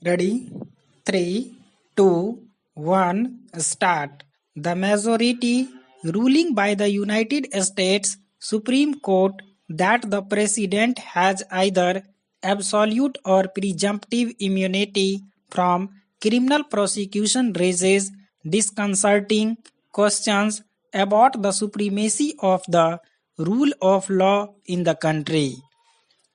Ready? 3, 2, 1, start. The majority ruling by the United States Supreme Court that the president has either absolute or presumptive immunity from criminal prosecution raises disconcerting questions about the supremacy of the rule of law in the country.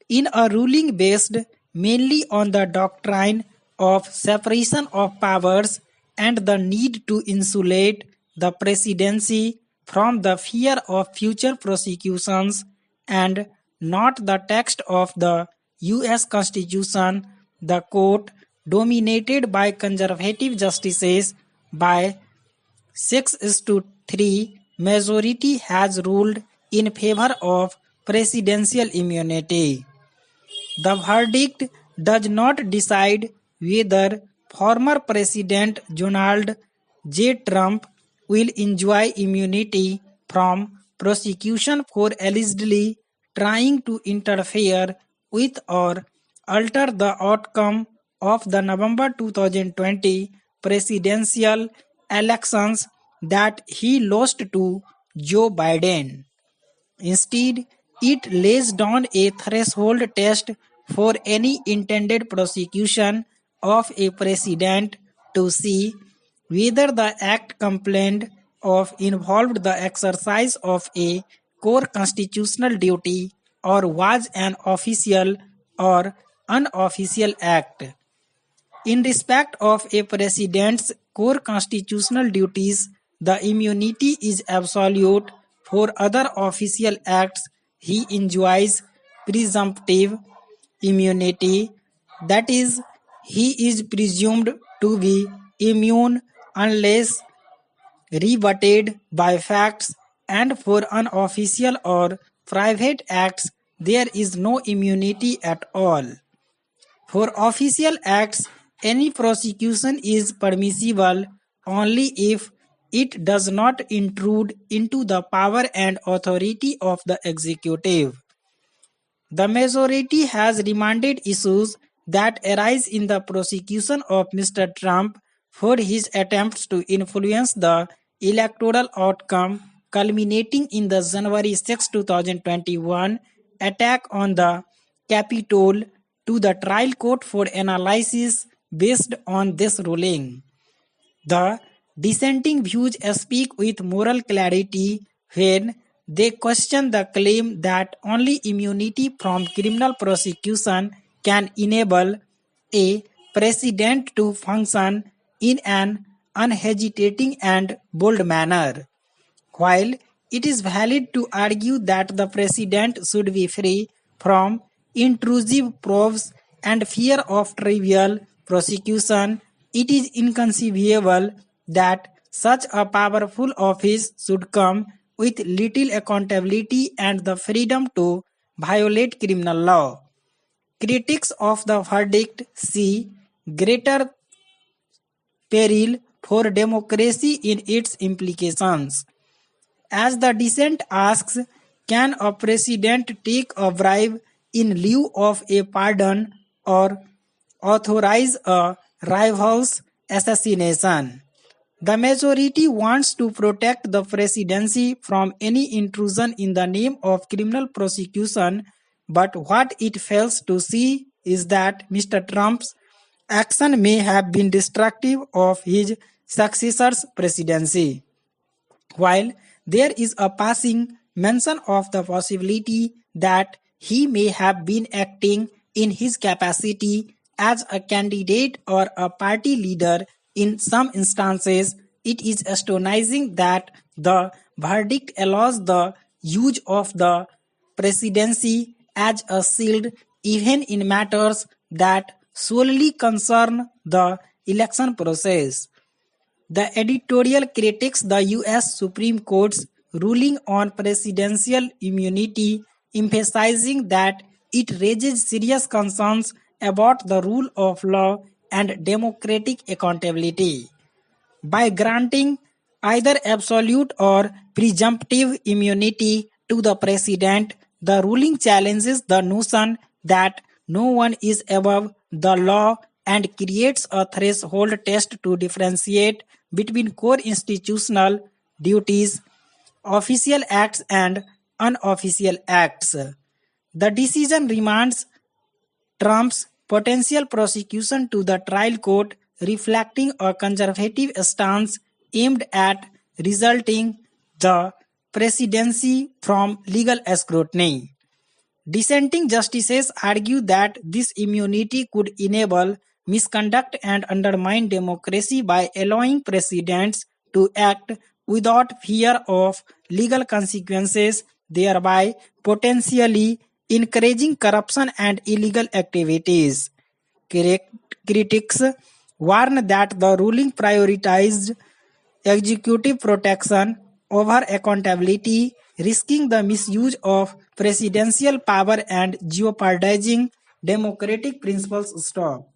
In a ruling based mainly on the doctrine of separation of powers and the need to insulate the presidency from the fear of future prosecutions and not the text of the US Constitution, the court, dominated by conservative justices by 6 is to 3 majority has ruled in favor of presidential immunity. The verdict does not decide whether former President Donald J. Trump will enjoy immunity from prosecution for allegedly trying to interfere with or alter the outcome of the November 2020 presidential elections that he lost to Joe Biden. Instead, it lays down a threshold test for any intended prosecution of a president to see whether the act complained of involved the exercise of a core constitutional duty or was an official or unofficial act. In respect of a president's core constitutional duties, the immunity is absolute. For other official acts, he enjoys presumptive immunity. That is, he is presumed to be immune unless rebutted by facts, and for unofficial or private acts, there is no immunity at all. For official acts, any prosecution is permissible only if it does not intrude into the power and authority of the executive. The majority has remanded issues that arise in the prosecution of Mr. Trump for his attempts to influence the electoral outcome, culminating in the January 6, 2021 attack on the Capitol, to the trial court for analysis based on this ruling. The dissenting views speak with moral clarity when they question the claim that only immunity from criminal prosecution can enable a president to function in an unhesitating and bold manner. While it is valid to argue that the president should be free from intrusive probes and fear of trivial prosecution, it is inconceivable that such a powerful office should come with little accountability and the freedom to violate criminal law. Critics of the verdict see greater peril for democracy in its implications. As the dissent asks, can a president take a bribe in lieu of a pardon or authorize a rival's assassination? The majority wants to protect the presidency from any intrusion in the name of criminal prosecution, but what it fails to see is that Mr. Trump's action may have been destructive of his successor's presidency. While there is a passing mention of the possibility that he may have been acting in his capacity as a candidate or a party leader in some instances, it is astonishing that the verdict allows the use of the presidency as a shield even in matters that solely concern the election process. The editorial critiques the US Supreme Court's ruling on presidential immunity, emphasizing that it raises serious concerns about the rule of law and democratic accountability. By granting either absolute or presumptive immunity to the president, the ruling challenges the notion that no one is above the law and creates a threshold test to differentiate between core institutional duties, official acts, and unofficial acts. The decision remands Trump's potential prosecution to the trial court, reflecting a conservative stance aimed at resulting the presidency from legal scrutiny. Dissenting justices argue that this immunity could enable misconduct and undermine democracy by allowing presidents to act without fear of legal consequences, thereby potentially encouraging corruption and illegal activities. Critics warn that the ruling prioritized executive protection over accountability, risking the misuse of presidential power and jeopardizing democratic principles. Stop.